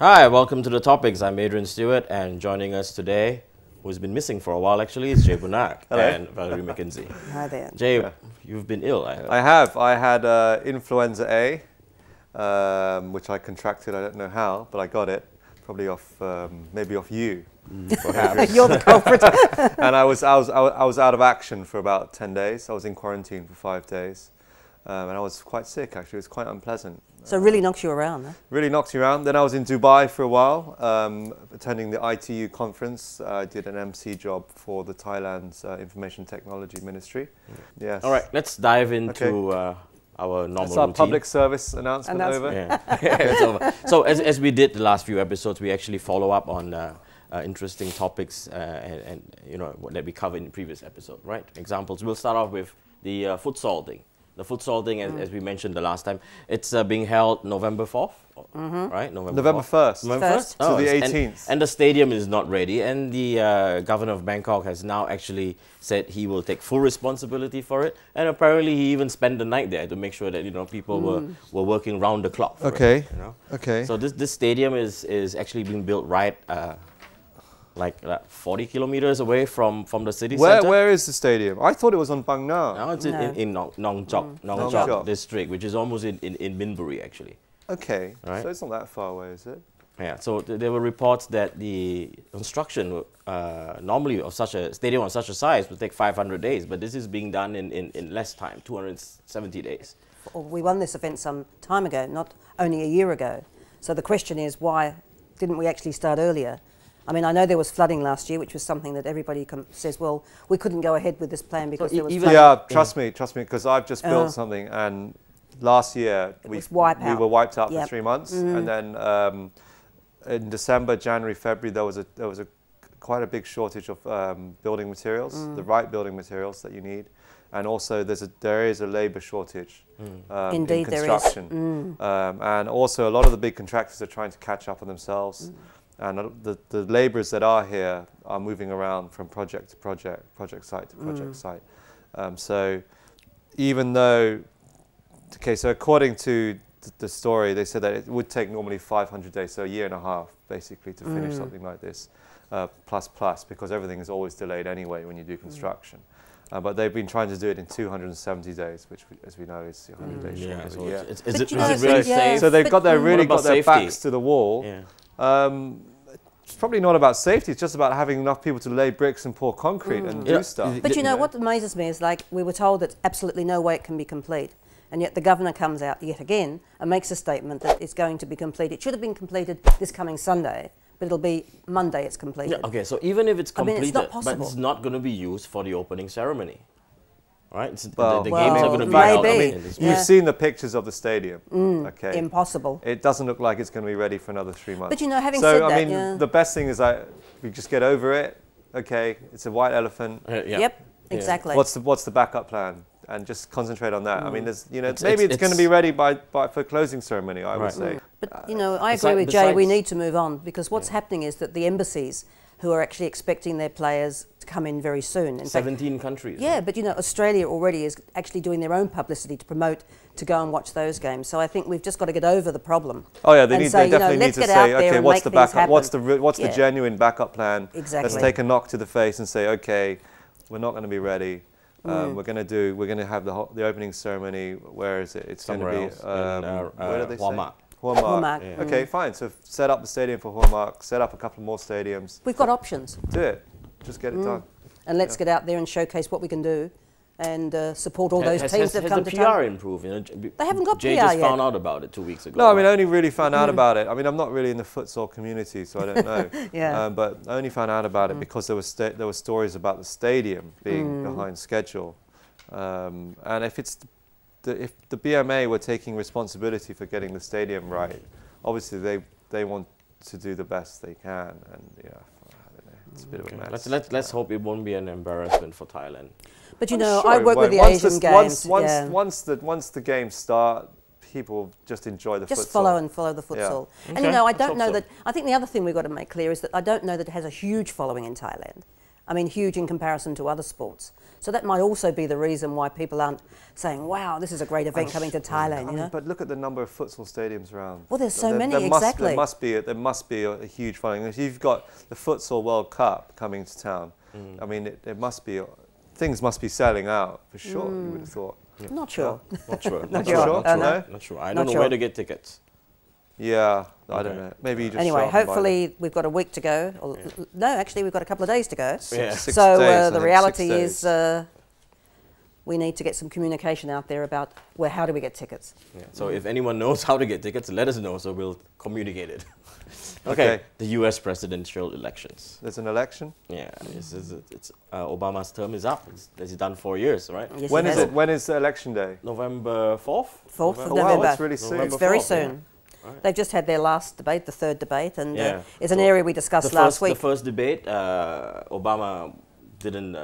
Hi, welcome to The Topics. I'm Adrian Stewart, and joining us today, who's been missing for a while actually, is Jay Bunak and Valerie McKenzie. Hi there. Jay, you've been ill, I heard. I have. I had influenza A, which I contracted, I don't know how, but I got it, probably off, maybe off you. Perhaps. You're the culprit. And I was out of action for about 10 days. I was in quarantine for 5 days. And I was quite sick, actually. It was quite unpleasant. So it really knocks you around, huh? Really knocked you around. Then I was in Dubai for a while, attending the ITU conference. I did an MC job for the Thailand's Information Technology Ministry. Yes. All right, let's dive into our normal That's our routine. public service announcement over. Yeah. It's over. So as we did the last few episodes, we actually follow up on interesting topics and you know that we covered in the previous episode, right? Examples. We'll start off with the futsal thing. The futsal thing, as we mentioned the last time, it's being held November 4th, right? November 1st. November 1st? To the 18th. And the stadium is not ready. And the governor of Bangkok has now actually said he will take full responsibility for it. And apparently he even spent the night there to make sure that, you know, people were working round the clock for it, you know? Okay. So this stadium is actually being built right like 40 kilometers away from the city center. Where is the stadium? I thought it was on Bang Na. Now it's in Nong Chok district, which is almost in Minburi actually. Okay, right? So it's not that far away, is it? Yeah, so there were reports that the construction normally of such a stadium of such a size would take 500 days, but this is being done in less time, 270 days. We won this event some time ago, not only a year ago. So the question is, why didn't we actually start earlier? I mean, I know there was flooding last year, which was something that everybody says, well, we couldn't go ahead with this plan because there was flooding. Yeah, trust me, because I've just built something, and last year we were wiped out for 3 months, and then in December, January, February, there was a quite a big shortage of building materials, the right building materials that you need, and also there is a labour shortage in construction, and also a lot of the big contractors are trying to catch up on themselves. And the labourers that are here are moving around from project to project, project site to project site. So even though, so according to the story, they said that it would take normally 500 days, so a year and a half, basically, to finish something like this, plus, because everything is always delayed anyway when you do construction. But they've been trying to do it in 270 days, which, as we know, is 100 days short of a year. Is it really safe? So they've got their backs to the wall. Yeah. It's probably not about safety, it's just about having enough people to lay bricks and pour concrete and do stuff. But you know, what amazes me is, like, we were told that absolutely no way it can be complete. And yet the governor comes out yet again and makes a statement that it's going to be complete. It should have been completed this coming Sunday, but it'll be Monday it's completed. Yeah, okay, so even if it's completed, it's not possible. but it's not going to be used for the opening ceremony. Right? Well, the games are going to be maybe. held in this You've seen the pictures of the stadium. Okay. Impossible. It doesn't look like it's going to be ready for another 3 months. But you know, having said that, I mean, the best thing is that we just get over it. Okay, it's a white elephant. Yep, exactly. What's the backup plan? And just concentrate on that. I mean, there's, you know, maybe it's going to be ready for closing ceremony, I would say. But you know, I agree with Jay. We need to move on, because what's happening is that the embassies, who are actually expecting their players to come in very soon. In 17 countries. Yeah, but you know, Australia already is actually doing their own publicity to promote to go and watch those games. So I think we've just got to get over the problem. Oh yeah, they definitely need to say, okay, what's the backup? What's the genuine backup plan? Exactly. Let's take a knock to the face and say, okay, we're not going to be ready. We're going to have the opening ceremony. Where is it? It's going to be where did they say? Huamark. Yeah. Okay, fine. So set up the stadium for Huamark. Set up a couple more stadiums. We've got options. Do it. Just get it done. And let's get out there and showcase what we can do, and support all those teams that come to town. Has the PR improved? You know, they haven't got Jay PR just yet. found out about it 2 weeks ago. No, I mean, I only really found out about it. I mean, I'm not really in the futsal community, so I don't know. But I only found out about it because there were stories about the stadium being behind schedule. And if the BMA were taking responsibility for getting the stadium right, obviously they want to do the best they can, and yeah, I don't know, it's a bit of a mess. Let's hope it won't be an embarrassment for Thailand. But you know, I work with the Asian Games. Once the games start, people just enjoy the futsal. Just follow the futsal. And you know, I don't know that. I think the other thing we've got to make clear is that I don't know that it has a huge following in Thailand. I mean, huge in comparison to other sports. So that might also be the reason why people aren't saying, wow, this is a great event coming to Thailand, you know? But look at the number of futsal stadiums around. Well, there's so many, exactly. There must be a huge following. If you've got the Futsal World Cup coming to town, I mean, it must be, things must be selling out, for sure, you would have thought. Yeah. Not sure. Not sure. Not sure? Not sure. I don't know where to get tickets. Yeah, I don't know. Maybe you just anyway, hopefully we've got a week to go. Or, no, actually we've got a couple of days to go. Six so days, the reality is we need to get some communication out there about how do we get tickets. Yeah. So if anyone knows how to get tickets, let us know so we'll communicate it. Okay. The U.S. presidential elections. There's an election? Yeah. It's Obama's term is up. He's done 4 years, right? Yes, when is it? When is the election day? November 4th? 4th of November. Wow, that's really soon. It's very soon. Yeah. Right. They've just had their last debate, the third debate, and it's an so area we discussed last week. The first debate, Obama didn't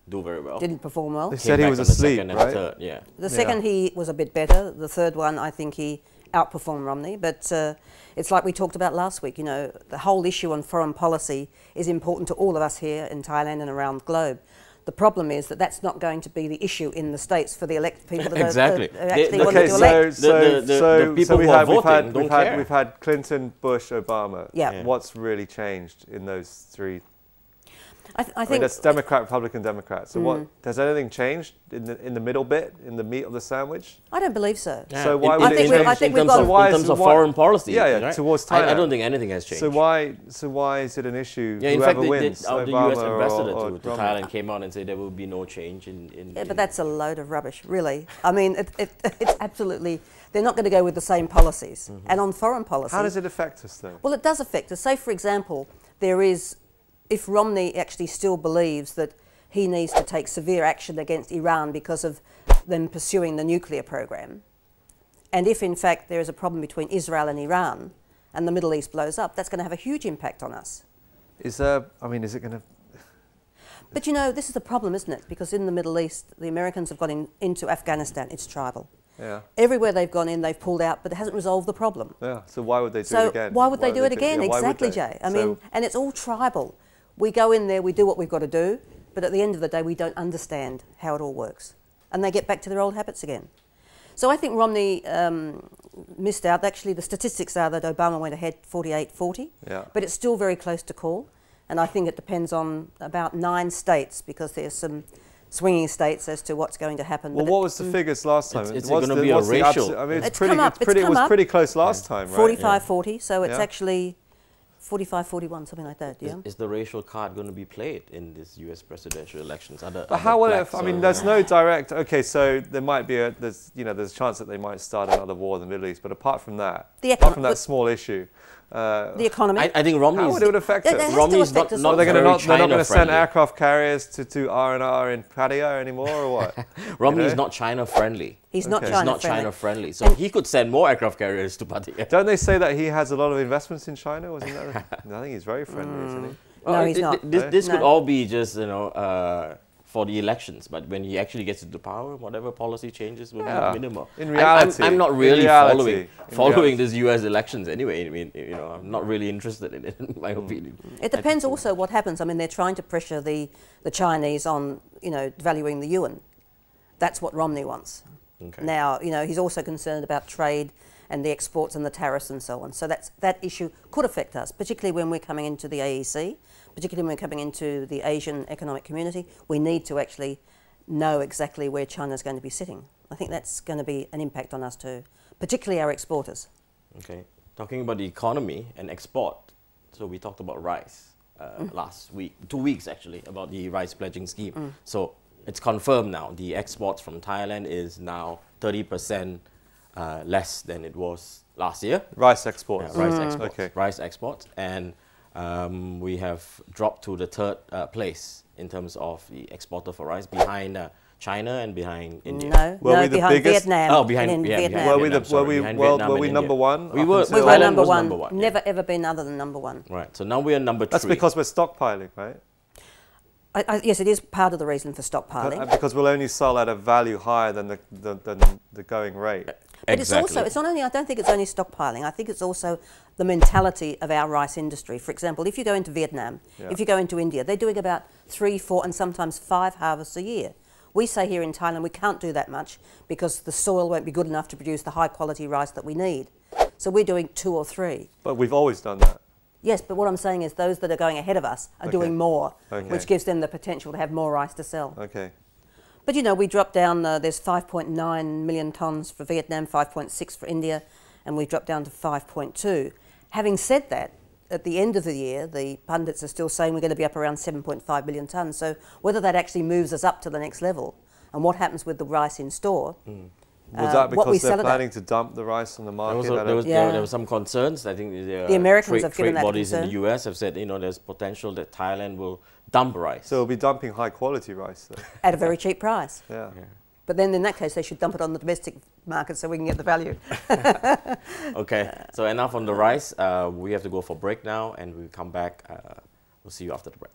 do very well. Didn't perform well. They said he was asleep, right? Third, yeah. The second he was a bit better. The third one, I think he outperformed Romney. But it's like we talked about last week, you know, the whole issue on foreign policy is important to all of us here in Thailand and around the globe. The problem is that that's not going to be the issue in the States for the people that exactly. are actually wanting to elect. The people who are voting don't care. We've had Clinton, Bush, Obama. Yeah. What's really changed in those three? I think mean, that's Democrat, Republican, Democrat. So what, has anything changed in the middle bit, in the meat of the sandwich? I don't believe so. Yeah. So why would it change in terms of foreign policy? Right? Towards Thailand. I don't think anything has changed. So why is it an issue? Yeah, in whoever fact, wins, the U.S. ambassador to Thailand came out and said there will be no change in but that's a load of rubbish, really. I mean, it's absolutely. They're not going to go with the same policies. And on foreign policy, how does it affect us, though? Well, it does affect us. Say, for example, if Romney actually still believes that he needs to take severe action against Iran because of them pursuing the nuclear program, and if in fact there is a problem between Israel and Iran and the Middle East blows up, that's going to have a huge impact on us. Is it going to... But you know, this is the problem, isn't it? Because in the Middle East, the Americans have gone into Afghanistan. It's tribal. Yeah. Everywhere they've gone in, they've pulled out, but it hasn't resolved the problem. Yeah. So why would they do it again? Why would they do it again? Exactly, Jay. I mean, and it's all tribal. We go in there, we do what we've got to do, but at the end of the day, we don't understand how it all works. And they get back to their old habits again. So I think Romney missed out. Actually, the statistics are that Obama went ahead 48-40, but it's still very close to call. And I think it depends on about 9 states, because there's some swinging states as to what's going to happen. Well, what was the figures last time? It's going to be a racial. I mean, it was pretty close last time, right? 45-40, so it's actually 45-41, something like that, yeah? Is the racial card going to be played in this U.S. presidential elections? But how will it? I mean, there's no direct. Okay, so there might be there's a chance that they might start another war in the Middle East. But apart from that, small issue, the economy. I think Romney. How would it affect us? Romney's not they're not going to send aircraft carriers to R&R in Pattaya anymore, or what? Romney is not China friendly. He's not China friendly. So he could send more aircraft carriers to Pattaya. Don't they say that he has a lot of investments in China? Wasn't that? I think he's very friendly, isn't he? No, he's not. This could all be just for the elections, but when he actually gets into power, whatever policy changes will be minimal. In reality, I'm not really following these U.S. elections anyway. I mean, I'm not really interested in it, in my opinion. It depends also what happens. I mean, they're trying to pressure the Chinese on, valuing the yuan. That's what Romney wants. Okay. Now, he's also concerned about trade and the exports and the tariffs and so on. So that issue could affect us, particularly when we're coming into the AEC, particularly when we're coming into the Asian Economic Community. We need to actually know exactly where China's going to be sitting. I think that's going to be an impact on us too, particularly our exporters. Okay. Talking about the economy and export, so we talked about rice last week, 2 weeks actually, about the rice pledging scheme. So it's confirmed now, the exports from Thailand is now 30% less than it was last year. Rice exports. Yeah, rice exports. Okay. Rice exports. And we have dropped to the 3rd place in terms of the exporter for rice, behind China and behind India. No, were we the behind biggest? Vietnam. Oh, behind Vietnam. Were we number one? We were number one. Never ever been other than number one. Right. So now we are number 3. That's because we're stockpiling, right? Yes, it is part of the reason for stockpiling. Because we'll only sell at a value higher than the going rate. But it's not only, I don't think it's only stockpiling, I think it's also the mentality of our rice industry. For example, if you go into Vietnam, if you go into India, they're doing about 3, 4 and sometimes 5 harvests a year. We say here in Thailand we can't do that much because the soil won't be good enough to produce the high quality rice that we need. So we're doing 2 or 3. But we've always done that. Yes, but what I'm saying is those that are going ahead of us are doing more, which gives them the potential to have more rice to sell. Okay. But you know, we dropped down, there's 5.9 million tonnes for Vietnam, 5.6 for India, and we dropped down to 5.2. Having said that, at the end of the year, the pundits are still saying we're going to be up around 7.5 million tonnes. So whether that actually moves us up to the next level and what happens with the rice in store. Was that because they're planning to dump the rice on the market? There were some concerns. I think the Americans have given that bodies concern. in the US have said, you know, there's potential that Thailand will dump rice. So it'll be dumping high quality rice then. At a very cheap price. Yeah. But then in that case, they should dump it on the domestic market so we can get the value. Okay, so enough on the rice. We have to go for break now, and we'll come back. We'll see you after the break.